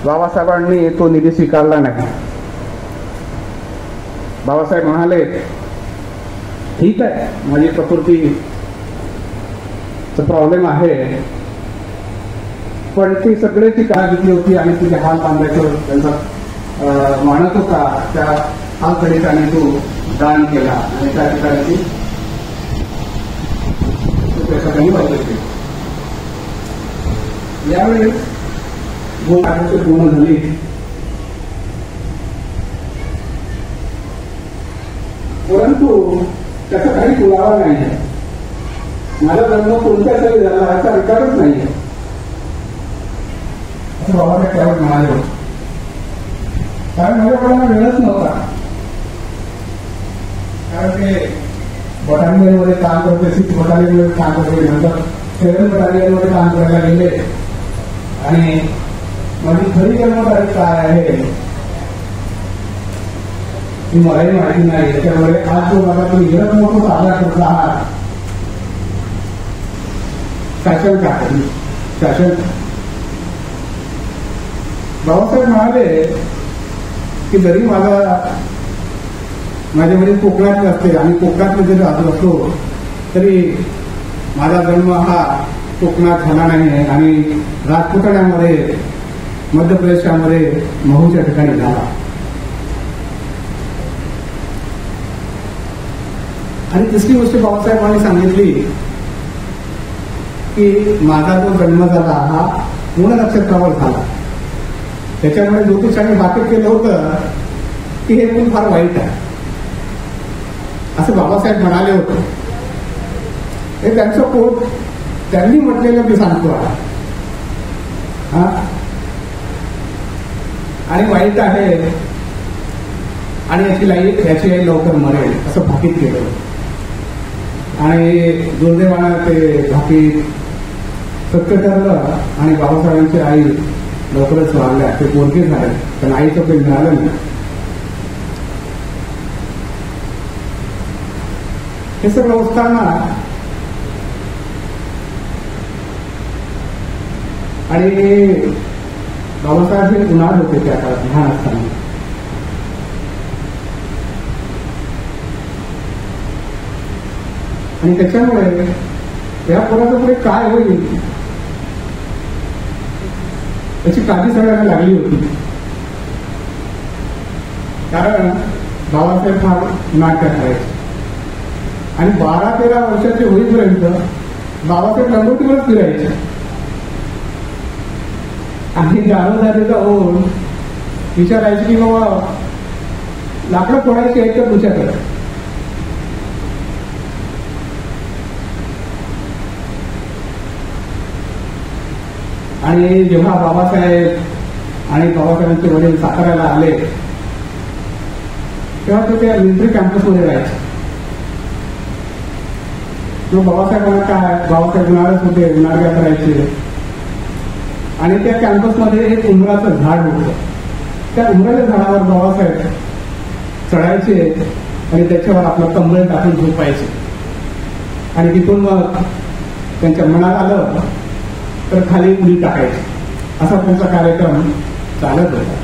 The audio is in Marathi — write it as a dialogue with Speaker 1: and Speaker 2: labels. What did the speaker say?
Speaker 1: बाबासाहेबांनी तो निधी स्वीकारला नाही. बाबासाहेब म्हणाले, ठीक आहे, माझी प्रकृतीचा प्रॉब्लेम आहे, पण ती सगळ्याची काळजी घेतली होती आणि तिथे हाल बांधायचं त्यांचा मानत होता. त्या हाल त्याने तो दान केला आणि त्या ठिकाणी ती पैसा त्यांनी वापर केला. यावेळी पूर्ण झाली. परंतु त्याचा काही पुरावा नाही आहे. माझा जन्म कोणत्यासाठी झाला याचा रेकॉर्डच नाही आहे असं बाबासाहेब त्यावर म्हणाले होते. कारण माझ्याकडे वेळच नव्हता. कारण ते बटालियनमध्ये काम करते, 6 बटालियनमध्ये काम करते, नंतर 7 बटालियनमध्ये काम करायला गेले आणि माझी खरी जन्मतारीख काय आहे ती मलाही माहिती नाही. त्याच्यामुळे आज जो माझा तुम्ही इरत मोठं साजरा करत आहात, शासन काय शासन. बाबासाहेब म्हणाले की जरी माझे वडील कोकणातले असते आणि कोकणातले जरी राहत असतो तरी माझा जन्म हा कोकणात झाला नाही आणि राजपुताण्यामध्ये मध्य प्रदेशामध्ये महूच्या ठिकाणी झाला. आणि तिसरी गोष्ट बाबासाहेबांनी सांगितली की माझा जो जन्म झाला हा मूळ नक्षत्रावर झाला. त्याच्यामुळे ज्योतिषाने भाकीत केलं होतं की हे पण फार वाईट आहे असं बाबासाहेब म्हणाले होते. हे त्यांचं कोट त्यांनी म्हटलेलं मी सांगतो आणि वाईट आहे आणि याची आई लवकर मरेल असं भाकीत केलं. आणि दुर्दैवानं ते भाकीत सत्य ठरलं आणि बाबासाहेबांची आई लवकरच वाढल्या. ते पोरगे झाले पण आईचं प्रेम मिळालं नाही. हे सगळं असताना आणि बाबासाहेब हे उन्हाळ होते त्या काळात लहान असताना. आणि त्याच्यामुळे या पोराचं पुढे काय होईल याची काळजी सगळ्यांना लागली होती. कारण बाबासाहेब फार नाट्य करायचे आणि 12-13 वर्षाचे होईपर्यंत बाबासाहेब लंगोटीवरच फिरायचे आणि दारोदारीचा होऊन विचारायचे की बाबा लाकडं फोडायची आहेत तर तुझ्याकडे. आणि जेव्हा बाबासाहेब आणि बाबासाहेबांचे वडील साताऱ्याला आले तेव्हा ते त्या मिलिटरी कॅम्पसमध्ये राहायचे. बाबासाहेबांना काय बाबासाहेब उन्हाळ्यात होते, उन्हाळ्या करायचे आणि त्या कॅम्पसमध्ये एक उंबराचं झाड होतं. त्या उंबराच्या झाडावर बाबासाहेब चढायचे आणि त्याच्यावर आपलं कंबळ टाकून झोपायचे आणि तिथून मग त्यांच्या मनात आलं तर खाली उडी टाकायची. असा त्यांचा कार्यक्रम चालत होता.